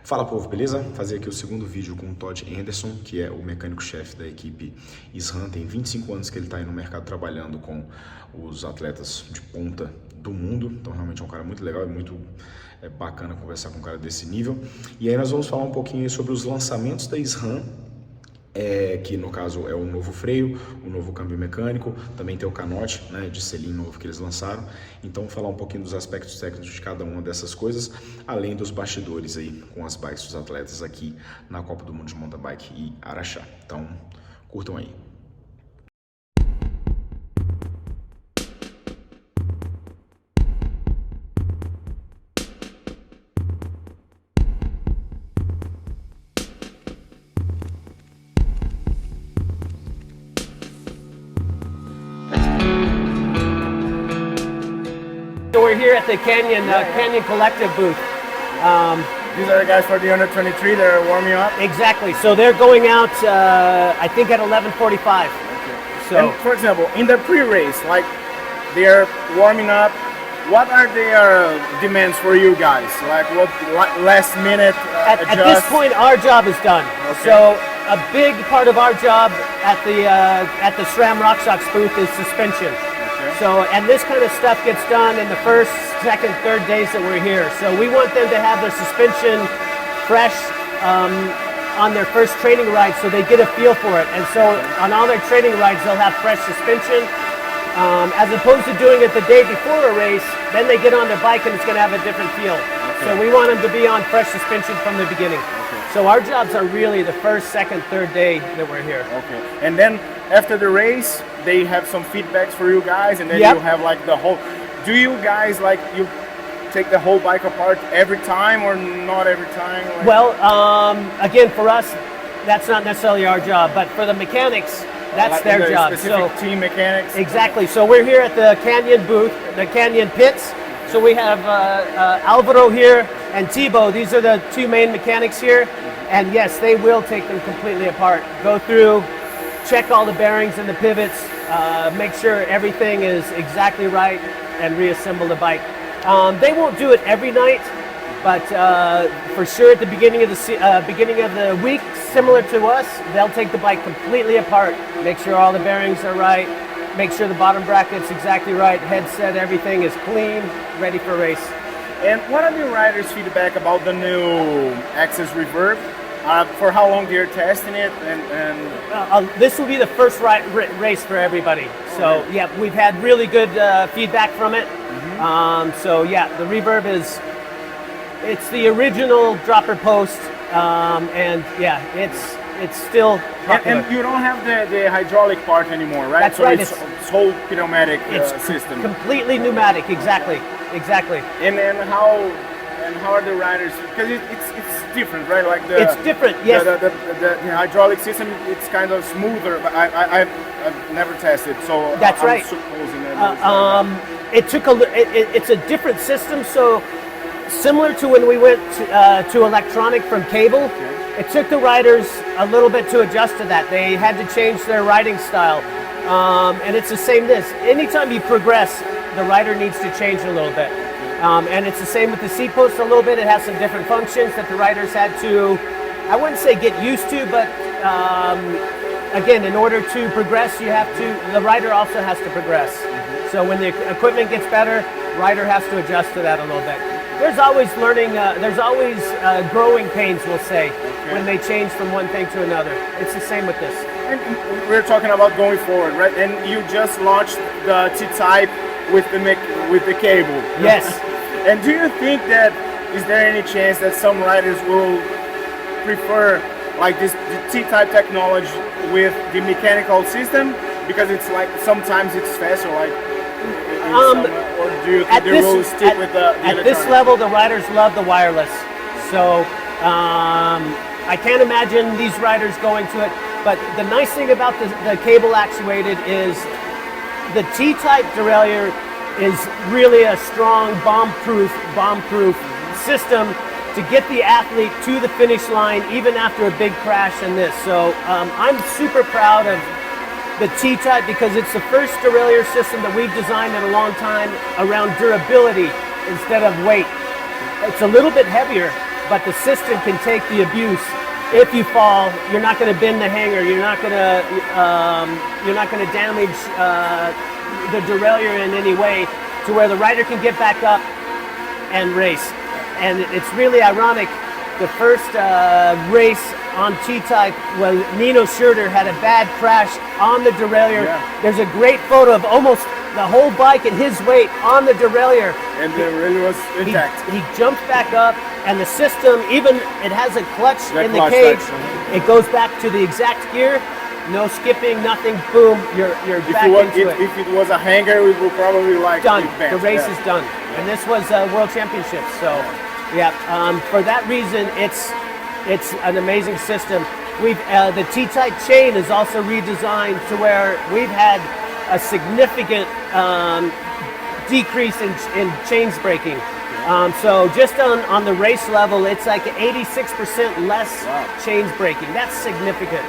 Fala povo, beleza? Fazer aqui o segundo vídeo com o Todd Anderson, que é o mecânico-chefe da equipe SRAM. Tem 25 anos que ele está aí no mercado trabalhando com os atletas de ponta do mundo. Então realmente é um cara muito legal e muito bacana conversar com um cara desse nível. E aí nós vamos falar um pouquinho sobre os lançamentos da SRAM, que no caso é o novo freio, o novo câmbio mecânico, também tem o canote, né, de selim novo que eles lançaram. Então falar um pouquinho dos aspectos técnicos de cada uma dessas coisas, além dos bastidores aí com as bikes dos atletas aqui na Copa do Mundo de Mountain Bike e Araxá. Então curtam aí. So we're here at the Canyon Collective booth. These are the guys for the under 23. They're warming up. Exactly. So they're going out, I think, at 11:45. Okay. So, and for example, in the pre-race, like they're warming up, what are their demands for you guys? Like what last minute at this point, our job is done. Okay. So a big part of our job at the SRAM RockShox booth is suspension. So, and this kind of stuff gets done in the first, second, third days that we're here. So we want them to have their suspension fresh on their first training ride so they get a feel for it. And so on all their training rides, they'll have fresh suspension. As opposed to doing it the day before a race, then they get on their bike and it's going to have a different feel. Okay. So we want them to be on fresh suspension from the beginning. Okay. So our jobs are really the first, second, third day that we're here. Okay. And then after the race, they have some feedbacks for you guys, and then you have like the whole. Do you guys like you take the whole bike apart every time or not every time? Like, well, again, for us, that's not necessarily our job, but for the mechanics, that's like their job. Specific team mechanics. Exactly. So we're here at the Canyon booth, the Canyon pits. So we have Alvaro here and Thibaut. These are the two main mechanics here, and yes, they will take them completely apart. Go through. Check all the bearings and the pivots, make sure everything is exactly right, and reassemble the bike. They won't do it every night, but for sure at the beginning of the week, similar to us, they'll take the bike completely apart, make sure all the bearings are right, make sure the bottom bracket's exactly right, headset, everything is clean, ready for race. And what are the riders' feedback about the new Access Reverb? For how long they're testing it, and this will be the first race for everybody. So yeah, we've had really good feedback from it. So yeah, the Reverb it's the original dropper post, and yeah, it's still popular. And you don't have the hydraulic part anymore, right? That's so right. It's whole pneumatic system. Completely pneumatic, exactly. And then how are the riders? Because it's different, right? Like it's different. Yes. The hydraulic system, it's kind of smoother, but I've never tested, so that's right. I'm supposing that it's a different system. So similar to when we went to electronic from cable, it took the riders a little bit to adjust to that. They had to change their riding style, and it's the same. Anytime you progress, the rider needs to change a little bit. And it's the same with the seat post a little bit. It has some different functions that the riders had to, I wouldn't say get used to, but again, in order to progress, the rider also has to progress. So when the equipment gets better, rider has to adjust to that a little bit. There's always learning, there's always growing pains, we'll say, when they change from one thing to another. It's the same with this. And we're talking about going forward, right? And you just launched the T-Type with the cable. Yes. And do you think that, is there any chance that some riders will prefer like the T-Type technology with the mechanical system? Because it's like, sometimes it's faster, like, or do you think they will stick with the At this level, the riders love the wireless. So I can't imagine these riders going to it. But the nice thing about the cable actuated is the T-Type derailleur is really a strong bomb-proof system to get the athlete to the finish line even after a big crash in this. So I'm super proud of the T-Type because it's the first derailleur system that we've designed in a long time around durability instead of weight. It's a little bit heavier, but the system can take the abuse. If you fall, you're not going to bend the hanger. You're not going to damage the derailleur in any way, to where the rider can get back up and race. And it's really ironic. The first race on T-Type, well, Nino Schurter had a bad crash on the derailleur. Yeah. There's a great photo of almost the whole bike and his weight on the derailleur. And the really was intact. He jumped back up, and the system, even it has a clutch in the cage. It goes back to the exact gear. No skipping, nothing. Boom, you're back into it. If it was a hanger, we would probably like done. The race is done, and this was a World Championship. So, yeah. For that reason, it's an amazing system. The T-Type chain is also redesigned to where we've had a significant decrease in chains breaking. So just on the race level, it's like 86% less chains breaking. That's significant.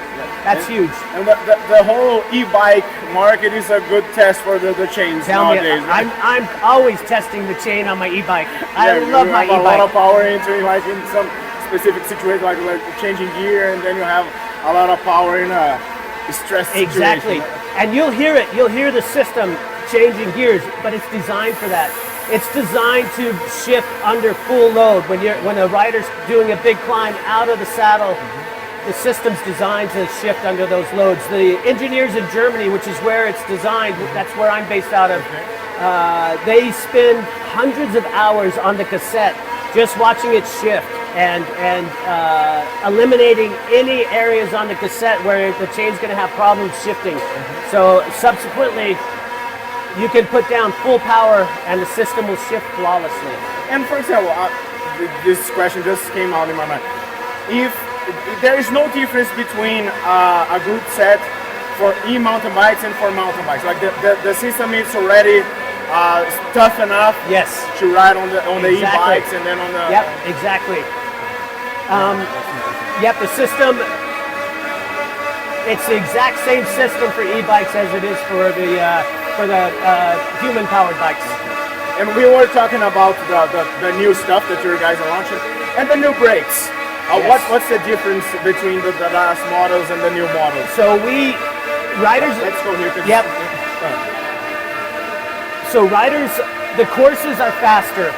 That's huge. And the whole e-bike market is a good test for the chains nowadays. I'm always testing the chain on my e-bike. I love my e-bike. A lot of power into it, like in some specific situation, like changing gear, and then you have a lot of power in a stress situation. Exactly. And you'll hear it. You'll hear the system changing gears, but it's designed for that. It's designed to shift under full load. When a rider's doing a big climb out of the saddle, the system's designed to shift under those loads. The engineers in Germany, which is where it's designed, that's where I'm based out of, they spend hundreds of hours on the cassette just watching it shift and eliminating any areas on the cassette where the chain's going to have problems shifting. So subsequently, you can put down full power and the system will shift flawlessly. And for example, this question just came out in my mind. If there is no difference between a group set for e-mountain bikes and for mountain bikes, like the system is already tough enough to ride on the e-bikes and then on the... Yep, exactly. Yep, the system, it's the exact same system for e-bikes as it is for the human-powered bikes. And we were talking about the new stuff that you guys are launching, and the new brakes. What's the difference between the last models and the new models? So riders... Let's go here. Yep. So riders, the courses are faster.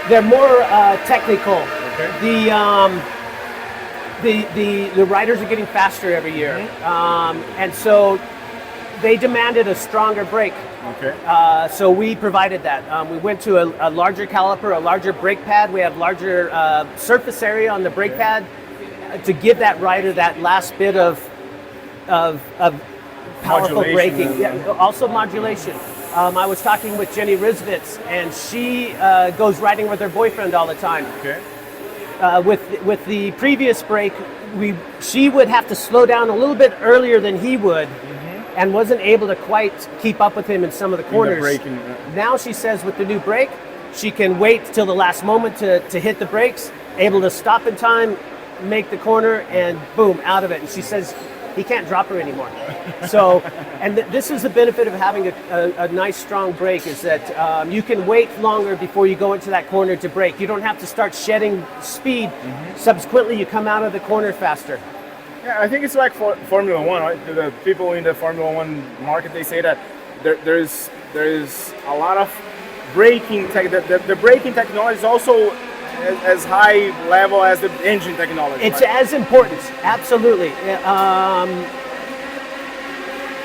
They're more technical. Okay. The riders are getting faster every year. And so they demanded a stronger brake. Okay. So we provided that. We went to a larger caliper, a larger brake pad. We have larger surface area on the brake pad to give that rider that last bit of powerful braking. Yeah, also modulation. I was talking with Jenny Rissveds, and she goes riding with her boyfriend all the time. Okay. With the previous brake, she would have to slow down a little bit earlier than he would. And wasn't able to quite keep up with him in some of the corners. Now she says with the new brake, she can wait till the last moment to hit the brakes, able to stop in time, make the corner, and boom, out of it. And she says he can't drop her anymore. So, and this is the benefit of having a nice strong brake, is that you can wait longer before you go into that corner to brake. You don't have to start shedding speed. Subsequently, you come out of the corner faster. Yeah, I think it's like for Formula One, right? The people in the Formula One market, they say that there is a lot of braking tech. The braking technology is also as high level as the engine technology. It's as important, absolutely,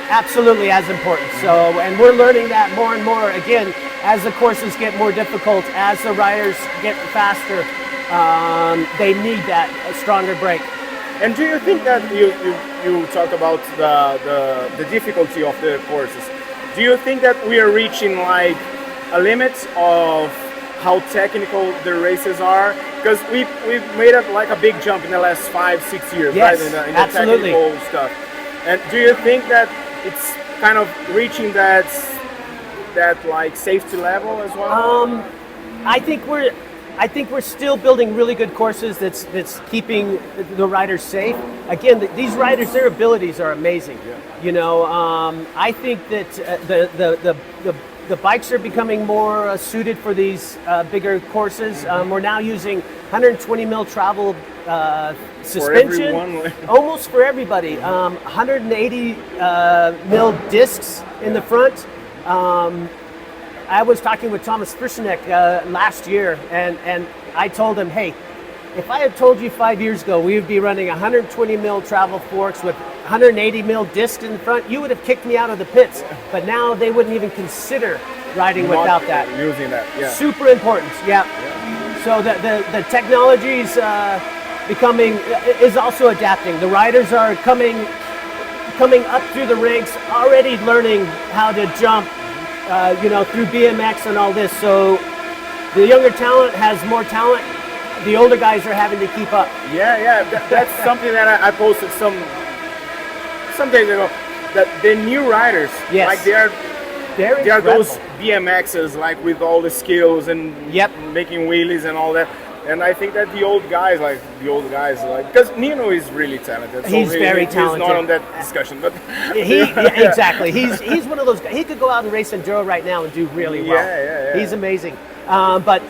absolutely as important. So, and we're learning that more and more. Again, as the courses get more difficult, as the riders get faster, they need that stronger brake. And do you think that you talked about the difficulty of the courses? Do you think that we are reaching like a limit of how technical the races are? Because we've made it like a big jump in the last 5-6 years, yes, right? In the absolutely. Technical stuff. And do you think that it's kind of reaching that like safety level as well? I think we're still building really good courses that's keeping the riders safe. Again, these riders, their abilities are amazing. Yeah. You know, I think that the the bikes are becoming more suited for these bigger courses. We're now using 120 mil travel suspension, almost for everybody. 180 mil discs in the front. I was talking with Thomas Frischinek last year, and I told him, hey, if I had told you 5 years ago we would be running 120 mil travel forks with 180 mil discs in the front, you would have kicked me out of the pits. But now they wouldn't even consider riding without that. Using that, yeah. Super important, yeah. So the technology's becoming, is also adapting. The riders are coming up through the ranks, already learning how to jump, through BMX and all this. So the younger talent has more talent. The older guys are having to keep up. Yeah. That's something that I posted some days ago. That the new riders, yes, like they are those BMXers, like with all the skills and making wheelies and all that. And I think that the old guys, because Nino is really talented. So he's very talented. He's not on that discussion, but exactly. He's one of those guys. He could go out and race enduro right now and do really well. Yeah. He's amazing. But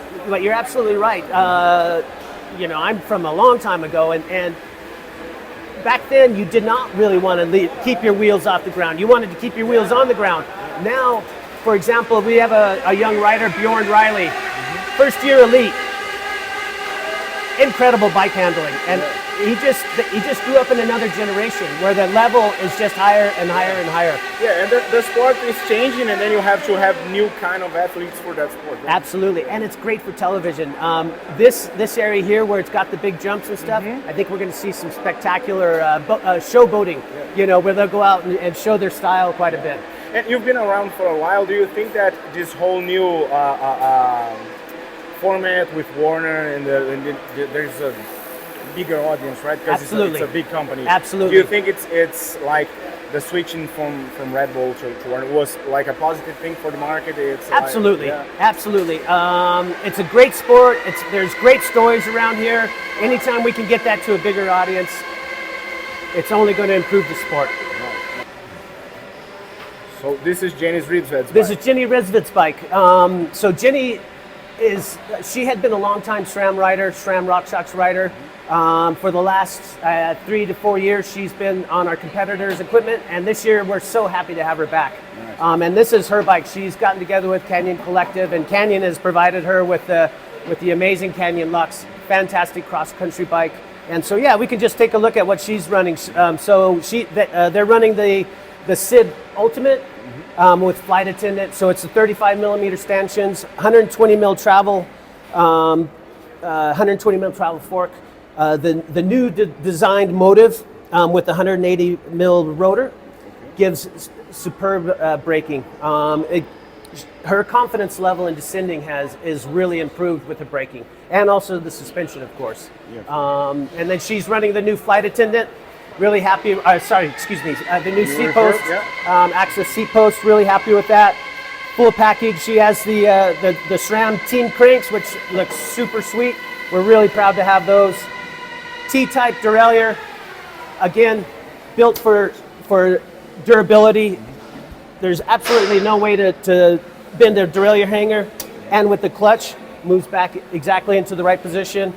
you're absolutely right. I'm from a long time ago, and back then you did not really want to keep your wheels off the ground. You wanted to keep your wheels on the ground. Now, for example, we have a young rider, Bjorn Riley, first year elite. Incredible bike handling, and he just grew up in another generation where the level is just higher and higher and higher. Yeah, and the sport is changing, and then you have to have new kind of athletes for that sport. Right? Absolutely, and it's great for television. This area here where it's got the big jumps and stuff, I think we're going to see some spectacular show boating. Where they'll go out and show their style quite a bit. And you've been around for a while. Do you think that this whole new format with Warner and there's a bigger audience, right? Because it's a big company. Absolutely. Do you think it's like the switching from Red Bull to Warner was like a positive thing for the market? Absolutely. It's a great sport. There's great stories around here. Anytime we can get that to a bigger audience, it's only going to improve the sport. So this is Jenny's Rissveds bike. This is Jenny Rissveds' bike. So Jenny she had been a long-time SRAM rider, SRAM RockShox rider. For the last 3 to 4 years, she's been on our competitors' equipment, and this year we're so happy to have her back. Nice. And this is her bike. She's gotten together with Canyon Collective, and Canyon has provided her with the amazing Canyon Lux, fantastic cross-country bike. And so we can just take a look at what she's running. They're running the SID Ultimate. With flight attendant, so it's a 35 millimeter stanchions, 120 mil travel, 120 mil travel fork. The new designed motive with the 180 mil rotor gives superb braking. Her confidence level in descending is really improved with the braking, and also the suspension, of course. And then she's running the new flight attendant. Really happy, the new seat post, Access seat post, really happy with that. Full package. She has the SRAM Team cranks, which looks super sweet. We're really proud to have those. T-type derailleur, again, built for durability. There's absolutely no way to bend a derailleur hanger, and with the clutch, moves back exactly into the right position.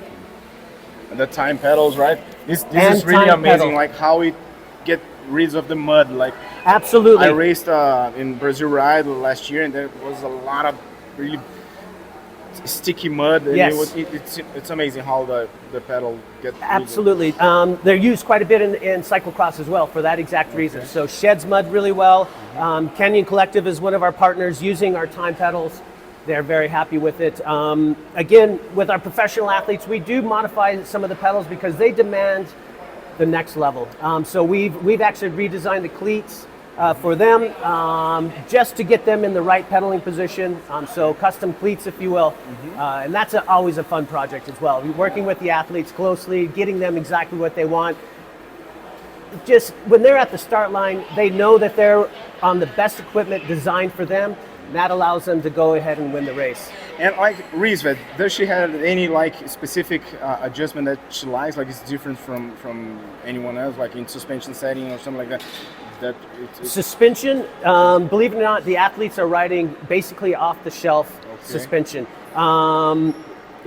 And the time pedals, right? This is really amazing, like how it get rid of the mud. Like absolutely. I raced in Brazil Ride last year, and there was a lot of really sticky mud. And it's amazing how the pedal gets. Absolutely. They're used quite a bit in cyclocross as well for that exact reason. So sheds mud really well. Canyon Collective is one of our partners using our time pedals. They're very happy with it. Again, with our professional athletes, we do modify some of the pedals because they demand the next level. So we've actually redesigned the cleats for them just to get them in the right pedaling position. So custom cleats, if you will. And that's always a fun project as well. We're working with the athletes closely, getting them exactly what they want. Just when they're at the start line, they know that they're on the best equipment designed for them. And that allows them to go ahead and win the race. And like Rissveds, does she have any like specific adjustment that she likes? Like it's different from anyone else, like in suspension setting or something like that? Suspension, believe it or not, the athletes are riding basically off-the-shelf suspension.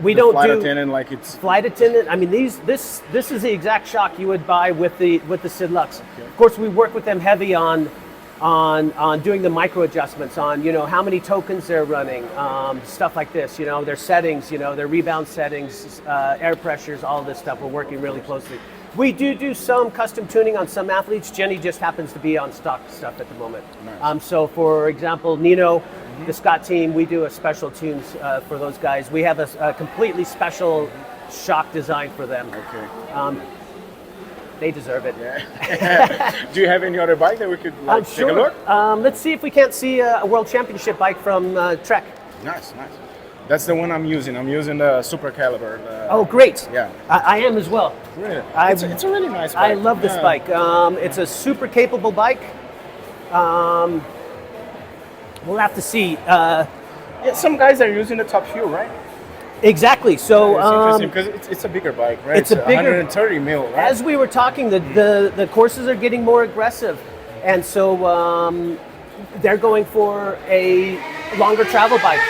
We don't flight do attendant like it's flight attendant. I mean, this is the exact shock you would buy with the Sid Lux. Okay. Of course, we work with them heavy on doing the micro adjustments on how many tokens they're running, stuff like this. Their settings, their rebound settings, air pressures, all this stuff. We're working really closely. We do some custom tuning on some athletes. Jenny just happens to be on stock stuff at the moment. Nice. So for example, Nino, the Scott team, we do a special tunes for those guys. We have a completely special shock design for them. Okay. They deserve it. Yeah. Do you have any other bike that we could sure. take a look? Let's see if we can't see a World Championship bike from Trek. Nice. That's the one I'm using. I'm using the Super Caliber. Oh, great. Yeah. I am as well. Really? It's a really nice bike. I love this bike. It's a super capable bike. We'll have to see. Yeah, some guys are using the top fuel, right? Exactly. So it's interesting because it's a bigger bike, right? It's a bigger 130 mil. Right? As we were talking, the courses are getting more aggressive, and so they're going for a longer travel bike.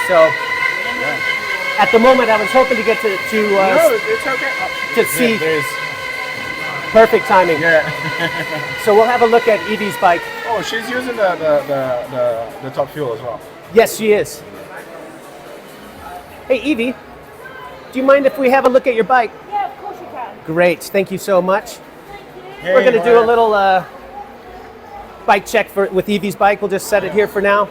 So at the moment, I was hoping to get to no, it's okay. To see. Perfect timing. Yeah. So we'll have a look at Evie's bike. Oh, she's using the top fuel as well. Yes, she is. Hey, Evie, do you mind if we have a look at your bike? Yeah, of course you can. Great, thank you so much. Thank you. Hey, we're going to do a little bike check with Evie's bike. We'll just set it here for now.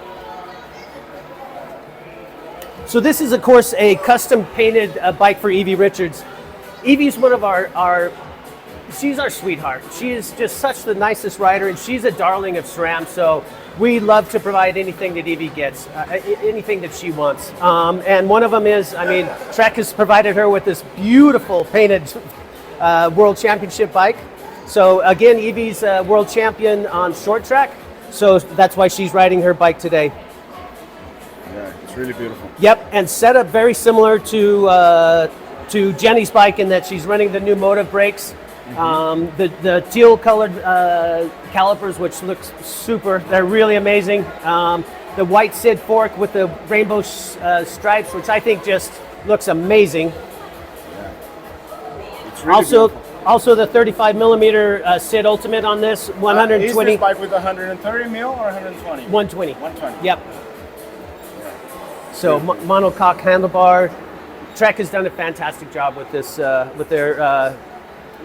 So this is, of course, a custom painted bike for Evie Richards. Evie's one of she's our sweetheart. She is just such the nicest rider, and she's a darling of SRAM, so we love to provide anything that Evie gets, anything that she wants. And one of them is, Trek has provided her with this beautiful painted World Championship bike. So again, Evie's world champion on short track, so that's why she's riding her bike today. Yeah, it's really beautiful. Yep, and set up very similar to Jenny's bike in that she's running the new motive brakes. The teal colored calipers, which looks super, they're really amazing. The white Sid fork with the rainbow stripes, which I think just looks amazing. Yeah. It's really beautiful. Also the 35 millimeter Sid Ultimate on this, 120. Is this bike with 130 mil or 120? 120. 120. Yep. So monocoque handlebar. Trek has done a fantastic job with this, with their.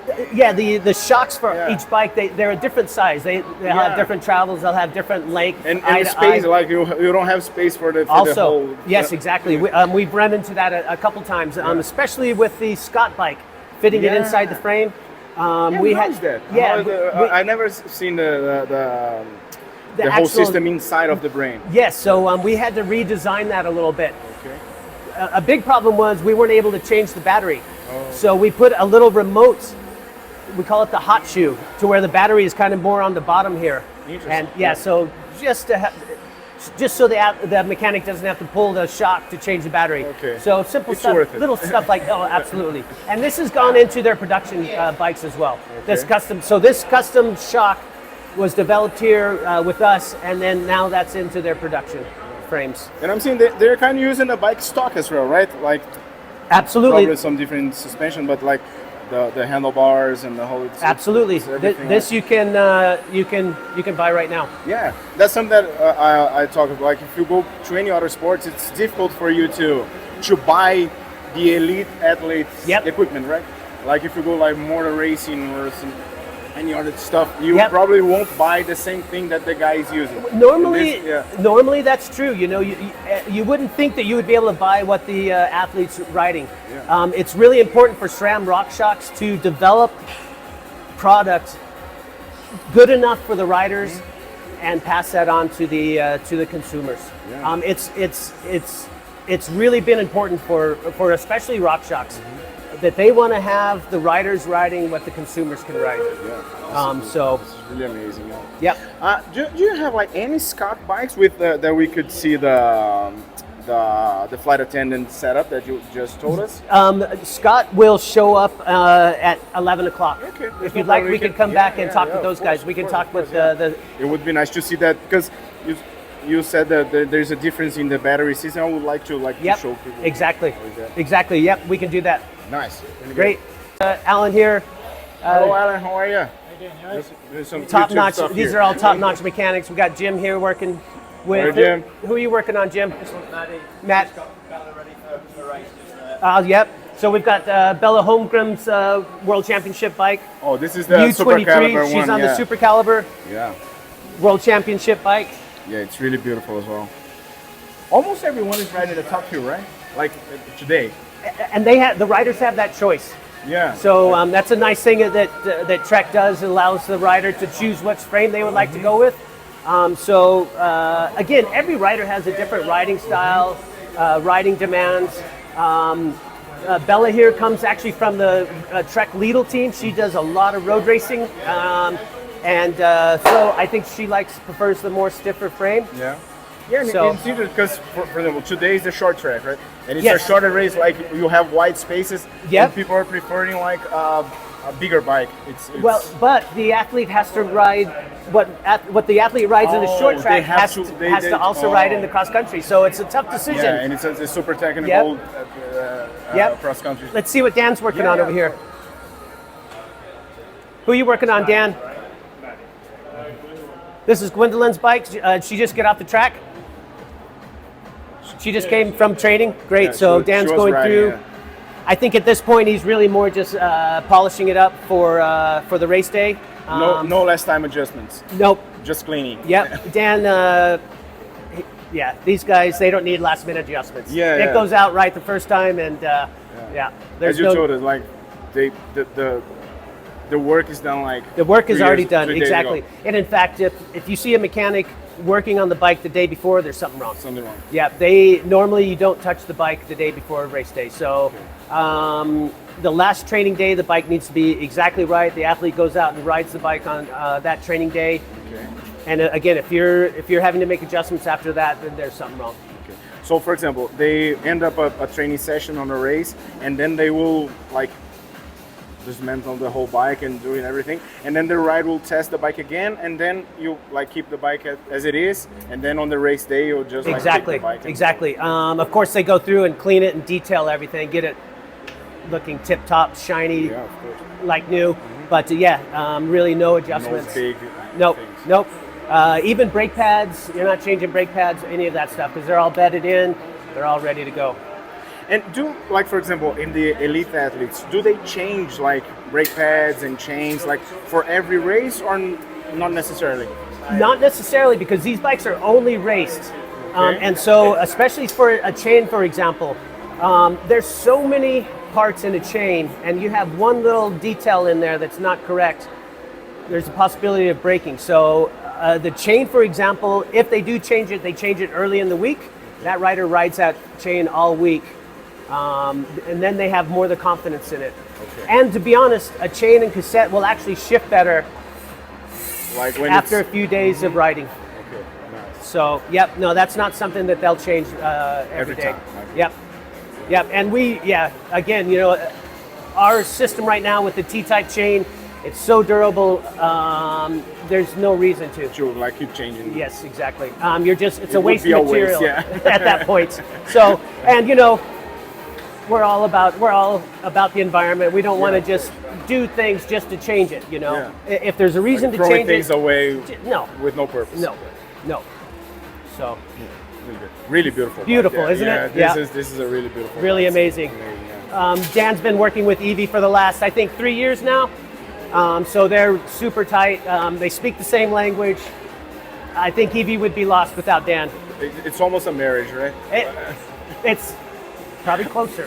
The shocks for each bike, they're a different size. They'll have different travels. They'll have different length. And space, like you don't have space for the whole. Yes, exactly. We've run into that a couple times, especially with the Scott bike, fitting it inside the frame. We had that. I never seen the whole system inside of the brain. Yes, so we had to redesign that a little bit. Okay. A big problem was we weren't able to change the battery. So we put a little remote, we call it the hot shoe, to where the battery is kind of more on the bottom here. And so just so the mechanic doesn't have to pull the shock to change the battery. Okay. So simple it's stuff, little stuff like absolutely. And this has gone into their production bikes as well. Okay. This custom shock was developed here with us, and then now that's into their production frames. And I'm seeing they're kind of using the bike stock as well, right? Like absolutely. Probably some different suspension, but like the handlebars and the whole. Absolutely. This you can buy right now. Yeah, that's something that I talk about. Like if you go to any other sports, it's difficult for you to buy the elite athletes equipment, right? Like if you go like motor racing or any other stuff, you probably won't buy the same thing that the guy is using. Normally that's true. You wouldn't think that you would be able to buy what the athlete's riding. Yeah. It's really important for SRAM RockShox to develop products good enough for the riders and pass that on to the consumers. Yeah. It's really been important for especially RockShox. that they want to have the riders riding what the consumers can ride. Yeah. So this is really amazing. yep. Do you have like any Scott bikes with that we could see the flight attendant setup that you just told us? Scott will show up at 11 o'clock. Okay. If you'd like, we can come back and talk with those guys. We can talk with the. It would be nice to see that, because you said that there's a difference in the battery system. I would like to Yep. to show people. Exactly. Exactly. Yep. We can do that. Nice. Really Great. Alan here. Hello, Alan. How are you? There's some Top YouTube notch. stuff These here. are all top notch mechanics. We got Jim here working with. Hey, Jim. Who are you working on, Jim? Matt. Yep. So we've got Bella Holmgren's World Championship bike. Oh, this is the Super Caliber She's one. on the Super Caliber Yeah. World Championship bike. Yeah, it's really beautiful as well. Almost everyone is riding the top two, right? Like today. And the riders have that choice. Yeah. So that's a nice thing that Trek does. It allows the rider to choose which frame they would like to go with. Again, every rider has a different riding style, riding demands. Bella here comes actually from the Trek Lidl team. She does a lot of road racing. So I think she prefers the more stiffer frame. Yeah. Yeah, and So- it's interesting because, for example, today is the short track, right? And it's Yes. a shorter race, like you have wide spaces. Yep. And people are preferring like a bigger bike. It's Well, but the athlete has to ride what the athlete rides in the short Oh, track they have has to- to, they- has they- to also oh. ride in the cross country. So it's a tough decision. yeah, and it's a super technical Yep. cross country. Let's see what Dan's working Yeah, on yeah. over here. Who are you working on, Dan? This is Gwendolyn's bike. She just get off the track. She just came from training. Great. Yeah, So she Dan's was going riding, through. yeah. I think at this point he's really more just polishing it up for the race day. No less time adjustments. Nope. Just cleaning. Yep. Dan. Yeah. These guys, they don't need last minute adjustments. Yeah, It yeah. goes out right the first time, and yeah. As you told us, like the work is done like The work is 3 already years- done, 3 days exactly. ago. And in fact, if you see a mechanic working on the bike the day before, there's something wrong. Something wrong. Yeah, normally you don't touch the bike the day before race day. So the last training day, the bike needs to be exactly right. The athlete goes out and rides the bike on that training day. Okay. And again, if you're having to make adjustments after that, then there's something wrong. Okay. So, for example, they end up a training session on a race, and then they will like dismantle the whole bike and doing everything, and then the ride will test the bike again, and then you like keep the bike as it is, and then on the race day you'll just like Exactly, take the bike and- exactly. Of course, they go through and clean it and detail everything, get it looking tip top, shiny, Yeah, of course. like new. But really no No adjustments. big Nope, things. nope. Even brake pads, you're not changing brake pads, any of that stuff, because they're all bedded in, they're all ready to go. And like for example, in the elite athletes, do they change like brake pads and chains like for every race, or not necessarily? Not necessarily, because these bikes are only raced. Okay. And so, especially for a chain, for example, there's so many parts in a chain, and you have one little detail in there that's not correct, there's a possibility of breaking. So the chain, for example, if they do change it, they change it early in the week. That rider rides that chain all week. And then they have more the confidence in it. Okay. And to be honest, a chain and cassette will actually shift better Like when after a it's, few days of riding. okay, nice. So, yep, no, that's not something that they'll change every day. time, okay. Yep, yep, and again, our system right now with the T-type chain, it's so durable. There's no reason to. Sure, like keep changing. Yes, exactly. It's a would waste be a of material waste, yeah. at that point. So, and we're all about the environment. We don't want to just do things just to change it. Yeah. If there's a reason Like to throwing change things it, away no, with no purpose. no. So. Really good. Really beautiful. Beautiful, bike. isn't it? Yeah, Yeah. this is a really beautiful. Really bike. amazing. Yeah. Dan's been working with Evie for the last, I think, 3 years now. So they're super tight. They speak the same language. I think Evie would be lost without Dan. It's almost a marriage, right? It's probably closer.